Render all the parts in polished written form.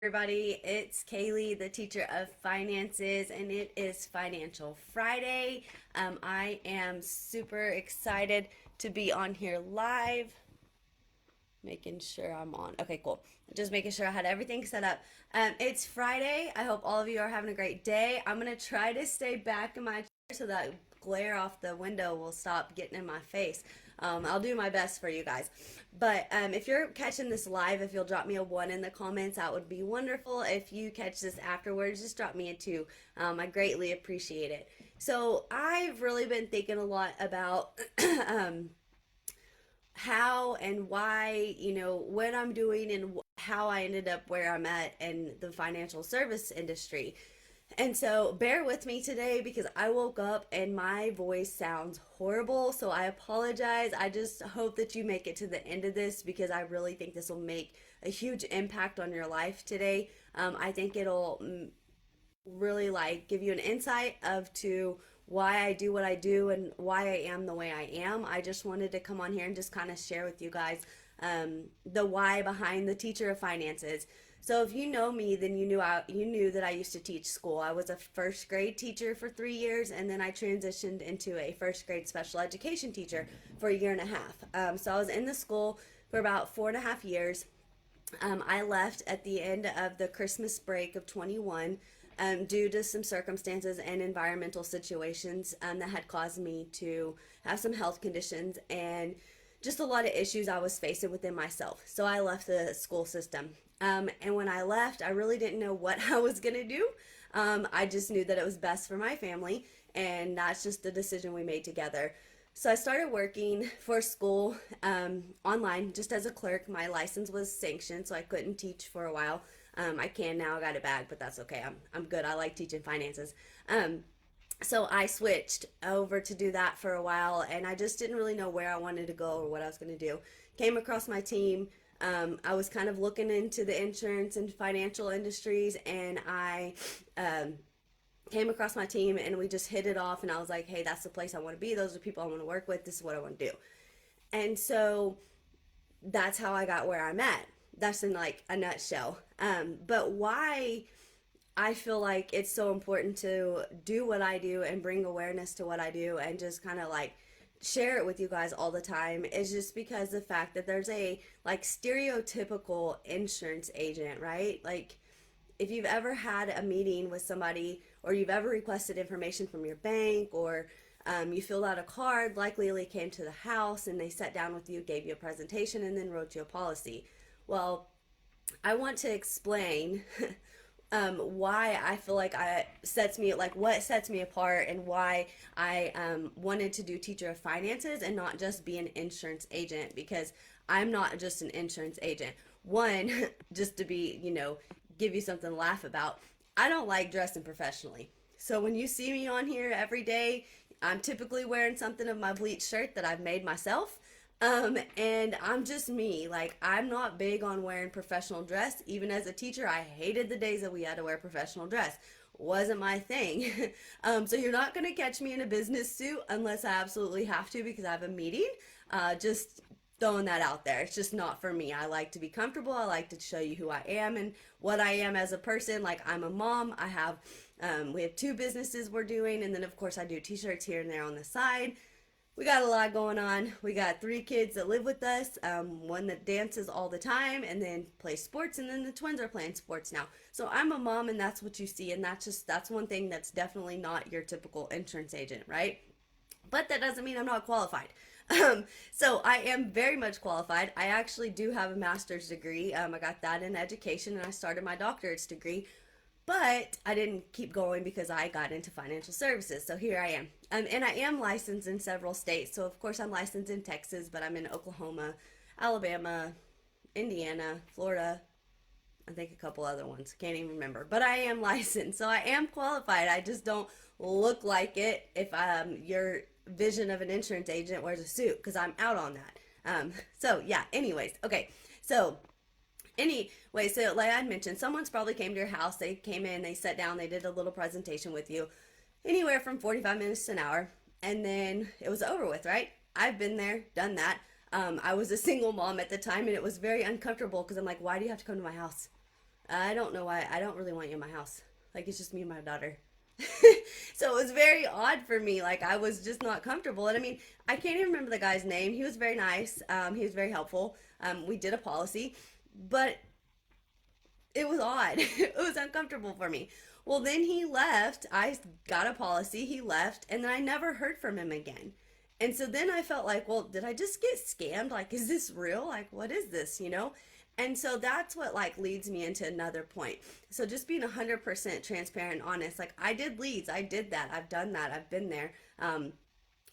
everybody. It's Kaylee, the teacher of finances, and it is Financial Friday. I am super excited to be on here live. Making sure I'm on. Okay, cool. Just making sure I had everything set up. It's Friday. I hope all of you are having a great day. I'm going to try to stay back in my chair so that glare off the window will stop getting in my face. I'll do my best for you guys. But if you're catching this live, if you'll drop me a 1 in the comments, that would be wonderful. If you catch this afterwards, just drop me a 2. I greatly appreciate it. So I've really been thinking a lot about how and why, what I'm doing and how I ended up where I'm at in the financial service industry. And so bear with me today because I woke up and my voice sounds horrible. So I apologize. I just hope that you make it to the end of this because I really think this will make a huge impact on your life today. I think it'll really give you an insight of to why I do what I do and why I am the way I am. I just wanted to come on here and just kind of share with you guys the why behind the teacher of finances. So if you know me, then you knew that I used to teach school. I was a first grade teacher for 3 years, and then I transitioned into a first grade special education teacher for a year and a half. So I was in the school for about 4.5 years. I left at the end of the Christmas break of 21 due to some circumstances and environmental situations that had caused me to have some health conditions and just a lot of issues I was facing within myself. So I left the school system. And when I left, I really didn't know what I was going to do. I just knew that it was best for my family, and that's just the decision we made together. So I started working for school online just as a clerk. My license was sanctioned, so I couldn't teach for a while. I can now. I got it back, but that's okay. I'm good. I like teaching finances. So I switched over to do that for a while, and I just didn't really know where I wanted to go or what I was going to do. Came across my team. I was kind of looking into the insurance and financial industries, and I came across my team, and we just hit it off, and I was like, hey, that's the place I want to be. Those are the people I want to work with. This is what I want to do. And so that's how I got where I'm at. That's in a nutshell. But why I feel like it's so important to do what I do and bring awareness to what I do and just kind of share it with you guys all the time is just because the fact that there's a stereotypical insurance agent, right? If you've ever had a meeting with somebody or you've ever requested information from your bank or you filled out a card, likely they came to the house and they sat down with you, gave you a presentation, and then wrote you a policy. Well, I want to explain why I feel like what sets me apart and why I wanted to do teacher of finances and not just be an insurance agent, because I'm not just an insurance agent. One, just to be, give you something to laugh about, I don't like dressing professionally. So when you see me on here every day, I'm typically wearing something of my bleached shirt that I've made myself. And I'm just me. I'm not big on wearing professional dress. Even as a teacher, I hated the days that we had to wear professional dress. Wasn't my thing. So you're not going to catch me in a business suit unless I absolutely have to because I have a meeting. Just throwing that out there. It's just not for me. I like to be comfortable. I like to show you who I am and what I am as a person. I'm a mom. We have 2 businesses we're doing. And then of course I do t-shirts here and there on the side. We got a lot going on. We got 3 kids that live with us, one that dances all the time and then plays sports, and then the twins are playing sports now. So I'm a mom, and that's what you see, and that's one thing that's definitely not your typical insurance agent, right? But that doesn't mean I'm not qualified. So I am very much qualified. I actually do have a master's degree. I got that in education, and I started my doctorate's degree. But I didn't keep going because I got into financial services. So here I am. And I am licensed in several states. So of course I'm licensed in Texas, but I'm in Oklahoma, Alabama, Indiana, Florida, I think a couple other ones. Can't even remember. But I am licensed. So I am qualified. I just don't look like it if your vision of an insurance agent wears a suit, because I'm out on that. So yeah, anyways. Okay. Anyway, so like I mentioned, someone's probably came to your house. They came in, they sat down, they did a little presentation with you, anywhere from 45 minutes to an hour, and then it was over with, right? I've been there, done that. I was a single mom at the time, and it was very uncomfortable because I'm like, why do you have to come to my house? I don't know why. I don't really want you in my house. Like, it's just me and my daughter. So it was very odd for me. Like, I was just not comfortable. And I mean, I can't even remember the guy's name. He was very nice. He was very helpful. We did a policy, but it was odd. It was uncomfortable for me. Well, then he left. I got a policy. He left, and then I never heard from him again. And so then I felt like, well, did I just get scammed? Like, is this real? Like, what is this, you know? And so that's what like leads me into another point. So just being 100% transparent and honest. Like, I did leads. I did that. I've done that. I've been there.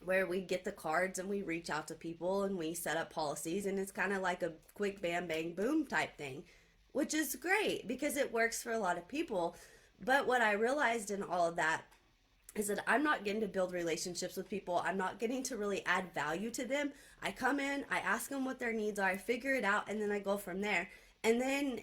Where we get the cards and we reach out to people and we set up policies, and it's kind of like a quick bam bang boom type thing, which is great because it works for a lot of people. But what I realized in all of that is that I'm not getting to build relationships with people. I'm not getting to really add value to them. I come in, I ask them what their needs are, I figure it out, and then I go from there. And then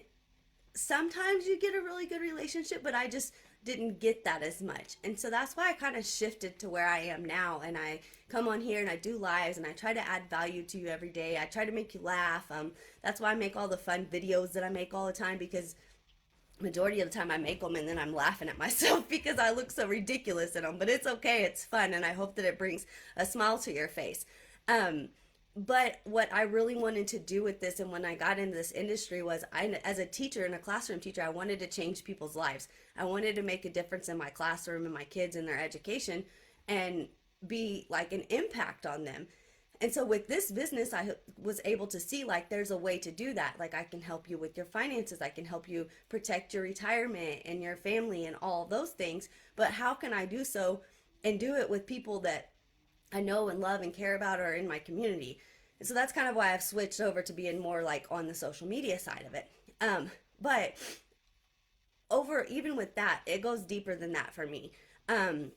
sometimes you get a really good relationship, but I just didn't get that as much. And so that's why I kind of shifted to where I am now. And I come on here and I do lives and I try to add value to you every day. I try to make you laugh. That's why I make all the fun videos that I make all the time, because majority of the time I make them and then I'm laughing at myself because I look so ridiculous in them. But it's okay, it's fun, and I hope that it brings a smile to your face. Um, but what I really wanted to do with this, and when I got into this industry, was I, as a teacher and a classroom teacher, I wanted to change people's lives. I wanted to make a difference in my classroom and my kids and their education, and be like an impact on them. And so with this business, I was able to see like there's a way to do that. Like, I can help you with your finances. I can help you protect your retirement and your family and all those things. But how can I do so and do it with people that I know and love and care about, or in my community? And so that's kind of why I've switched over to being more like on the social media side of it. But over, even with that, it goes deeper than that for me. I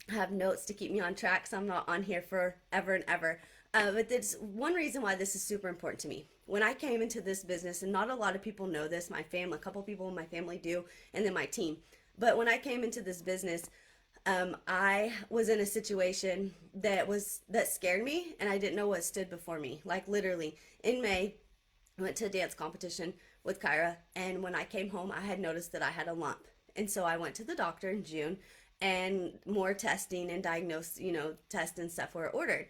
have notes to keep me on track, so I'm not on here for ever and ever. But there's one reason why this is super important to me. When I came into this business, and not a lot of people know this, my family, a couple people in my family do, and then my team. But when I came into this business, I was in a situation that scared me, and I didn't know what stood before me. Like, literally, in May, I went to a dance competition with Kyra, and when I came home, I had noticed that I had a lump. And so I went to the doctor in June, and more testing and diagnose, tests and stuff were ordered.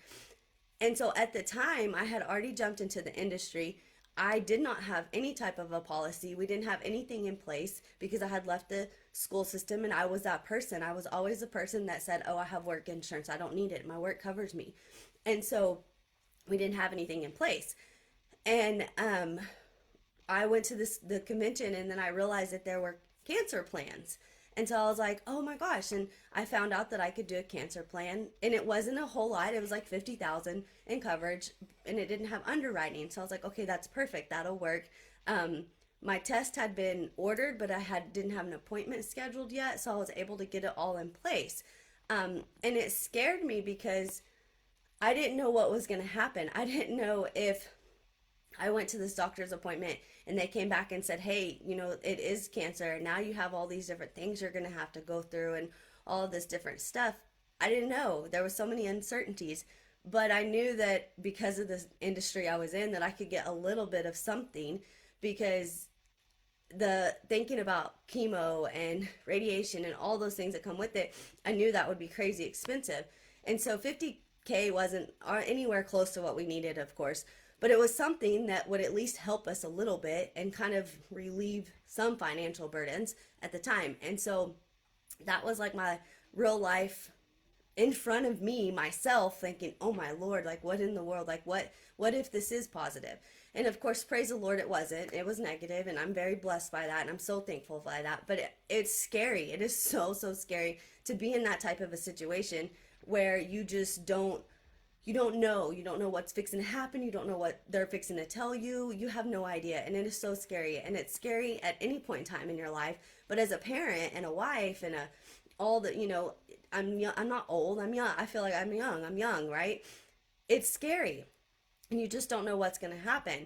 And so at the time, I had already jumped into the industry. I did not have any type of a policy. We didn't have anything in place because I had left the school system, and I was that person. I was always the person that said, oh, I have work insurance. I don't need it. My work covers me. And so we didn't have anything in place. And I went to the convention, and then I realized that there were cancer plans. And so I was like, oh my gosh. And I found out that I could do a cancer plan, and it wasn't a whole lot. It was like 50,000 in coverage, and it didn't have underwriting. So I was like, okay, that's perfect. That'll work. My test had been ordered, but didn't have an appointment scheduled yet. So I was able to get it all in place. And it scared me because I didn't know what was going to happen. I didn't know if I went to this doctor's appointment and they came back and said, hey, it is cancer. And now you have all these different things you're going to have to go through and all of this different stuff. I didn't know. There was so many uncertainties. But I knew that because of the industry I was in, that I could get a little bit of something, because the thinking about chemo and radiation and all those things that come with it, I knew that would be crazy expensive. And so 50K wasn't anywhere close to what we needed, of course. But it was something that would at least help us a little bit and kind of relieve some financial burdens at the time. And so that was like my real life in front of me, myself, thinking, oh my Lord, like, what in the world? Like, what if this is positive? And of course, praise the Lord, it wasn't. It was negative, and I'm very blessed by that, and I'm so thankful by that. But it's scary. It is so, so scary to be in that type of a situation where you just don't know. You don't know what's fixing to happen. You don't know what they're fixing to tell you. You have no idea. And it is so scary. And it's scary at any point in time in your life. But as a parent and a wife and all the, I'm young, I'm not old. I'm young. I feel like I'm young. I'm young, right? It's scary. And you just don't know what's going to happen.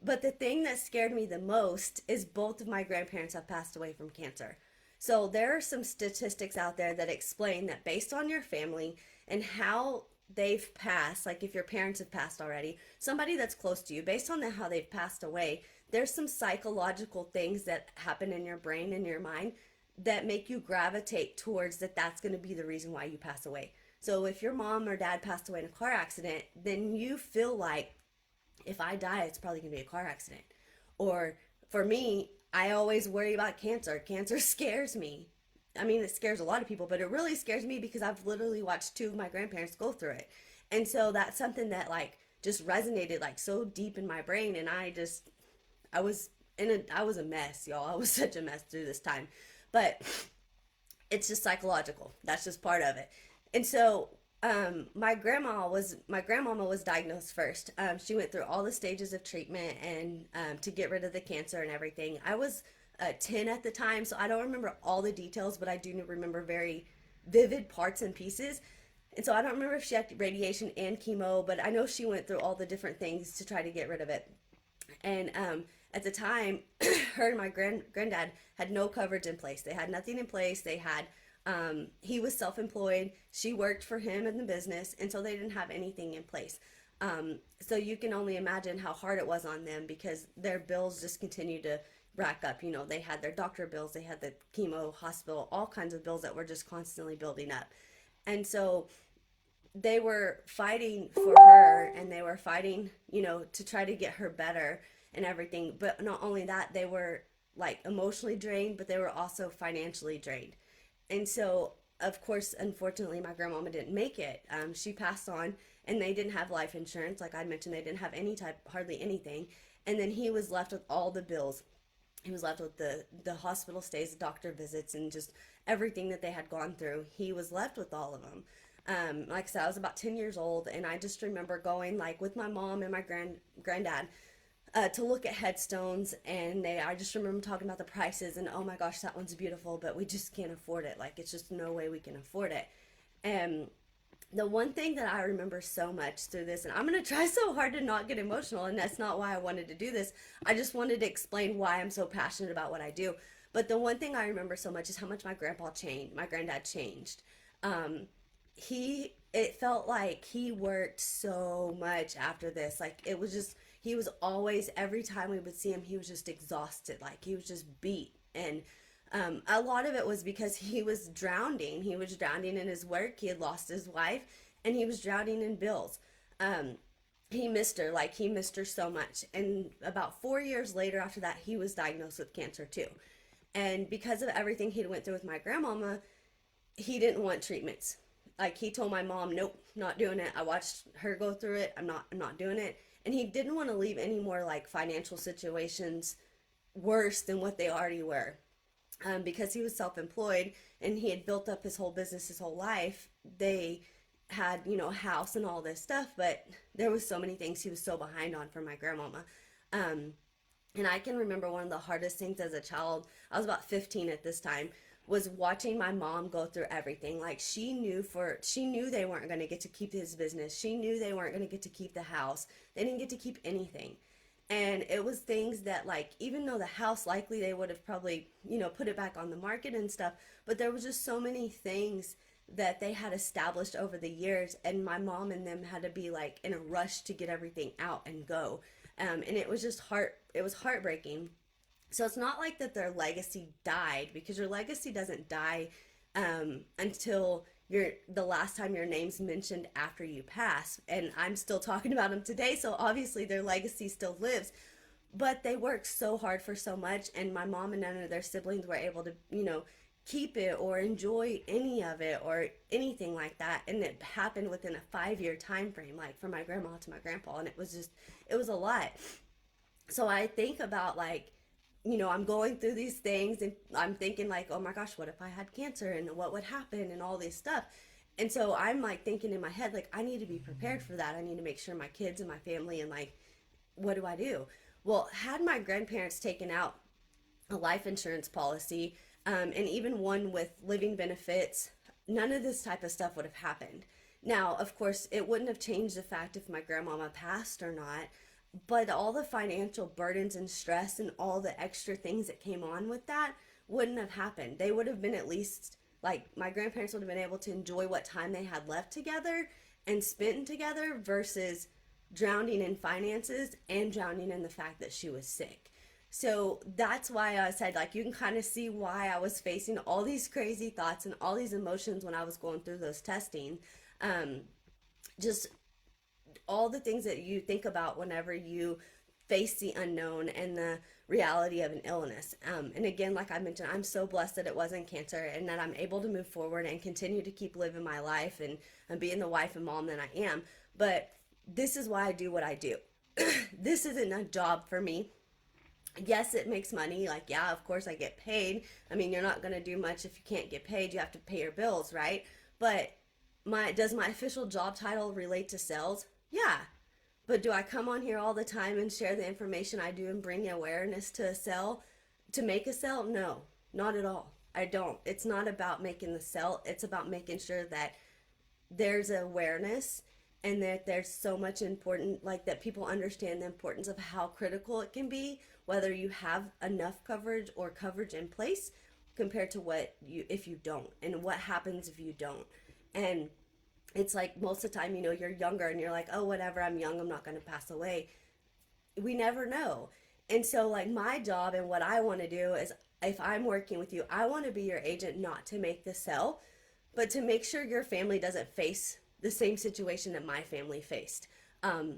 But the thing that scared me the most is both of my grandparents have passed away from cancer. So there are some statistics out there that explain that based on your family and how they've passed, like if your parents have passed already, somebody that's close to you, based on how they've passed away, there's some psychological things that happen in your brain and your mind that make you gravitate towards that's going to be the reason why you pass away. So if your mom or dad passed away in a car accident, then you feel like, if I die, it's probably going to be a car accident. Or for me, I always worry about cancer. Cancer scares me. I mean, it scares a lot of people, but it really scares me because I've literally watched two of my grandparents go through it. And so that's something that like just resonated like so deep in my brain. And I was I was a mess, y'all. I was such a mess through this time. But it's just psychological. That's just part of it. And so my grandmama was diagnosed first. She went through all the stages of treatment and to get rid of the cancer and everything. I was 10 at the time, so I don't remember all the details, but I do remember very vivid parts and pieces. And so I don't remember if she had radiation and chemo, but I know she went through all the different things to try to get rid of it. And at the time, her and my granddad had no coverage in place. They had nothing in place. They had he was self-employed. She worked for him in the business, and so they didn't have anything in place. So you can only imagine how hard it was on them because their bills just continued to rack up. You know, they had their doctor bills, they had the chemo, hospital, all kinds of bills that were just constantly building up. And so they were fighting for her and they were fighting, you know, to try to get her better and everything. But not only that, they were like emotionally drained, but they were also financially drained. And so, of course, unfortunately, my grandmama didn't make it. She passed on, and they didn't have life insurance. Like I mentioned, they didn't have any type, hardly anything. And then he was left with all the bills. He was left with the hospital stays, the doctor visits, and just everything that they had gone through. He was left with all of them. Like I said, I was about 10 years old, and I just remember going like with my mom and my granddad to look at headstones, and I just remember talking about the prices, and oh my gosh, that one's beautiful, but we just can't afford it. Like it's just no way we can afford it. And the one thing that I remember so much through this, and I'm going to try so hard to not get emotional, and that's not why I wanted to do this. I just wanted to explain why I'm so passionate about what I do. But the one thing I remember so much is how much my grandpa changed, my granddad changed. Um, it felt like he worked so much after this. Like it was just, he was always, every time we would see him, he was just exhausted. Like he was just beat. And a lot of it was because he was drowning. He was drowning in his work. He had lost his wife and he was drowning in bills. Um, he missed her, like he missed her so much. And about 4 years later after that, he was diagnosed with cancer too. And because of everything he went through with my grandmama, he didn't want treatments. Like he told my mom, nope, not doing it. I watched her go through it. I'm not doing it. And he didn't want to leave any more like financial situations worse than what they already were. Because he was self-employed and he had built up his whole business his whole life. They had, you know, house and all this stuff, but there was so many things he was so behind on for my grandmama. Um, and I can remember one of the hardest things as a child, I was about 15 at this time, was watching my mom go through everything. Like she knew they weren't going to get to keep his business. She knew they weren't going to get to keep the house. They didn't get to keep anything. And it was things that like, even though the house likely they would have probably, you know, put it back on the market and stuff, but there was just so many things that they had established over the years, and my mom and them had to be like in a rush to get everything out and go. And it was just it was heartbreaking. So it's not like that their legacy died, because your legacy doesn't die until the last time your name's mentioned after you pass. And I'm still talking about them today, so obviously their legacy still lives. But they worked so hard for so much, and my mom and none of their siblings were able to, you know, keep it or enjoy any of it or anything like that. And it happened within a 5 year time frame, like from my grandma to my grandpa, and it was a lot. So I think about like, you know, I'm going through these things and I'm thinking like, oh my gosh, what if I had cancer and what would happen and all this stuff. And so I'm like thinking in my head, like, I need to be prepared for that. I need to make sure my kids and my family, and like, what do I do? Well, had my grandparents taken out a life insurance policy, and even one with living benefits, none of this type of stuff would have happened. Now, of course, it wouldn't have changed the fact if my grandmama passed or not, but all the financial burdens and stress and all the extra things that came on with that wouldn't have happened. They would have been, at least like my grandparents would have been able to enjoy what time they had left together and spent together versus drowning in finances and drowning in the fact that she was sick. So that's why I said, like, you can kind of see why I was facing all these crazy thoughts and all these emotions when I was going through those testing. Um, just all the things that you think about whenever you face the unknown and the reality of an illness. And again, like I mentioned, I'm so blessed that it wasn't cancer and that I'm able to move forward and continue to keep living my life and being the wife and mom that I am. But this is why I do what I do. This isn't a job for me. Yes, it makes money. Like, yeah, of course I get paid. I mean, you're not going to do much if you can't get paid. You have to pay your bills, right? But does my official job title relate to sales? Yeah. But do I come on here all the time and share the information I do and bring awareness to a sale, to make a sale? No, not at all. I don't. It's not about making the sale. It's about making sure that there's awareness and that there's so much important, like that people understand the importance of how critical it can be, whether you have enough coverage or coverage in place compared to what you, if you don't, and what happens if you don't. And it's like most of the time, you're younger and you're like, oh, whatever, I'm young, I'm not going to pass away. We never know. And so, like, my job and what I want to do is, if I'm working with you, I want to be your agent, not to make the sell, but to make sure your family doesn't face the same situation that my family faced. Um,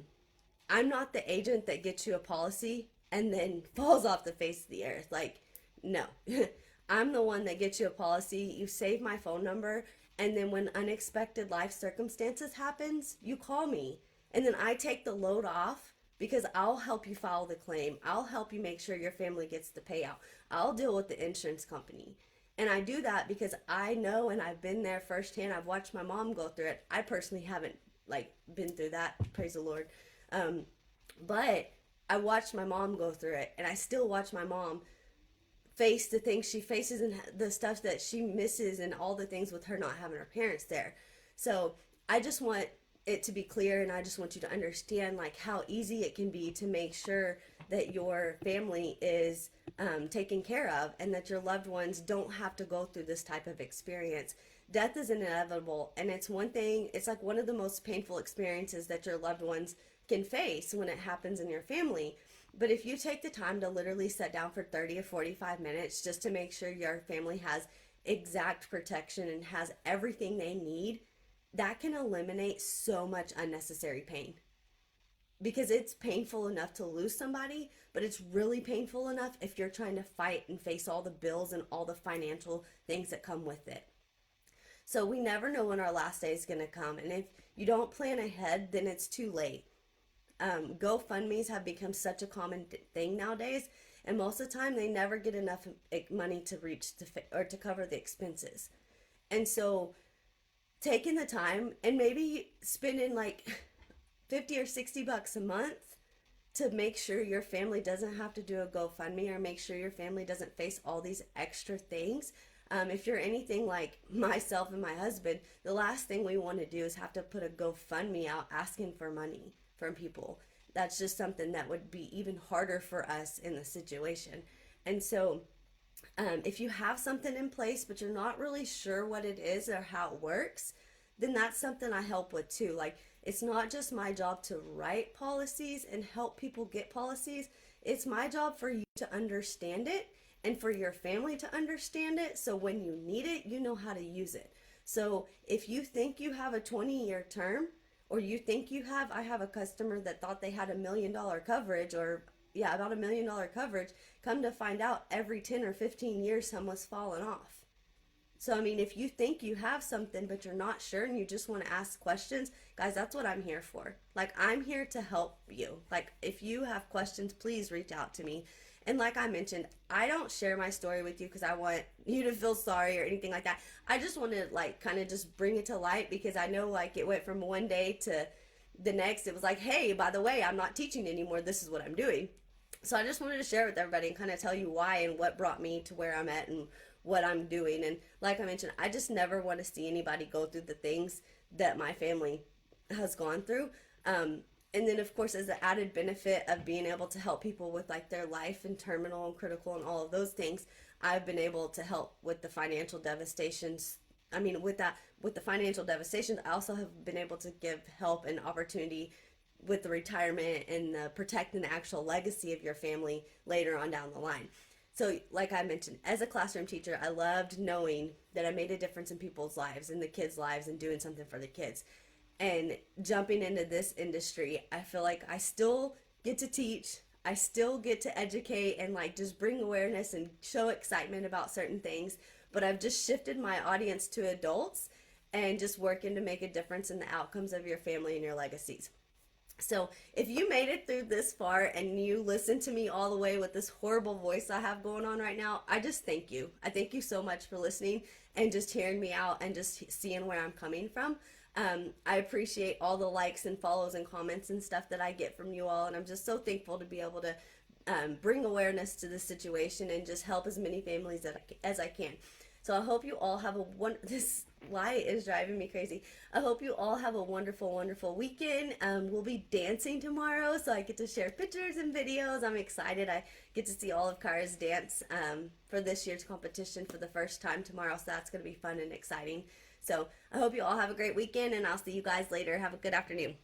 I'm not the agent that gets you a policy and then falls off the face of the earth. Like, no. I'm the one that gets you a policy. You save my phone number, and then when unexpected life circumstances happens, you call me. And then I take the load off because I'll help you file the claim. I'll help you make sure your family gets the payout. I'll deal with the insurance company. And I do that because I know, and I've been there firsthand. I've watched my mom go through it. I personally haven't, like, been through that, praise the Lord. Um, but I watched my mom go through it, and I still watch my mom face the things she faces and the stuff that she misses and all the things with her not having her parents there. So I just want it to be clear, and I just want you to understand, like, how easy it can be to make sure that your family is taken care of and that your loved ones don't have to go through this type of experience. Death is inevitable, and it's one thing, it's like one of the most painful experiences that your loved ones can face when it happens in your family. But if you take the time to literally sit down for 30 or 45 minutes just to make sure your family has exact protection and has everything they need, that can eliminate so much unnecessary pain. Because it's painful enough to lose somebody, but it's really painful enough if you're trying to fight and face all the bills and all the financial things that come with it. So we never know when our last day is going to come. And if you don't plan ahead, then it's too late. GoFundMe's have become such a common thing nowadays, and most of the time they never get enough money to reach or to cover the expenses. And so taking the time and maybe spending like 50 or 60 bucks a month to make sure your family doesn't have to do a GoFundMe, or make sure your family doesn't face all these extra things. If you're anything like myself and my husband, the last thing we want to do is have to put a GoFundMe out asking for money from people. That's just something that would be even harder for us in the situation. And so if you have something in place but you're not really sure what it is or how it works, then that's something I help with too. Like, it's not just my job to write policies and help people get policies. It's my job for you to understand it and for your family to understand it, so when you need it, you know how to use it. So if you think you have a 20-year term, or you think I have a customer that thought they had $1 million coverage, or yeah, about $1 million coverage, come to find out every 10 or 15 years some was falling off. So, I mean, if you think you have something but you're not sure and you just want to ask questions, guys, that's what I'm here for. Like, I'm here to help you. Like, if you have questions, please reach out to me. And like I mentioned, I don't share my story with you because I want you to feel sorry or anything like that. I just want to, like, kind of just bring it to light, because I know, like, it went from one day to the next. It was like, hey, by the way, I'm not teaching anymore. This is what I'm doing. So I just wanted to share with everybody and kind of tell you why and what brought me to where I'm at and what I'm doing. And like I mentioned, I just never want to see anybody go through the things that my family has gone through. And then, of course, as the added benefit of being able to help people with, like, their life and terminal and critical and all of those things, I've been able to help with the financial devastations. I mean, with the financial devastations, I also have been able to give help and opportunity with the retirement and the protecting the actual legacy of your family later on down the line. So, like I mentioned, as a classroom teacher, I loved knowing that I made a difference in people's lives and the kids' lives and doing something for the kids. And jumping into this industry, I feel like I still get to teach. I still get to educate and like just bring awareness and show excitement about certain things. But I've just shifted my audience to adults and just working to make a difference in the outcomes of your family and your legacies. So, if you made it through this far and you listened to me all the way with this horrible voice I have going on right now, I just thank you. I thank you so much for listening and just hearing me out and just seeing where I'm coming from. I appreciate all the likes and follows and comments and stuff that I get from you all, and I'm just so thankful to be able to bring awareness to the situation and just help as many families as I can. So I hope you all have a this light is driving me crazy. I hope you all have a wonderful, wonderful weekend. We'll be dancing tomorrow, so I get to share pictures and videos. I'm excited. I get to see all of Kara's dance for this year's competition for the first time tomorrow, so that's going to be fun and exciting. So I hope you all have a great weekend, and I'll see you guys later. Have a good afternoon.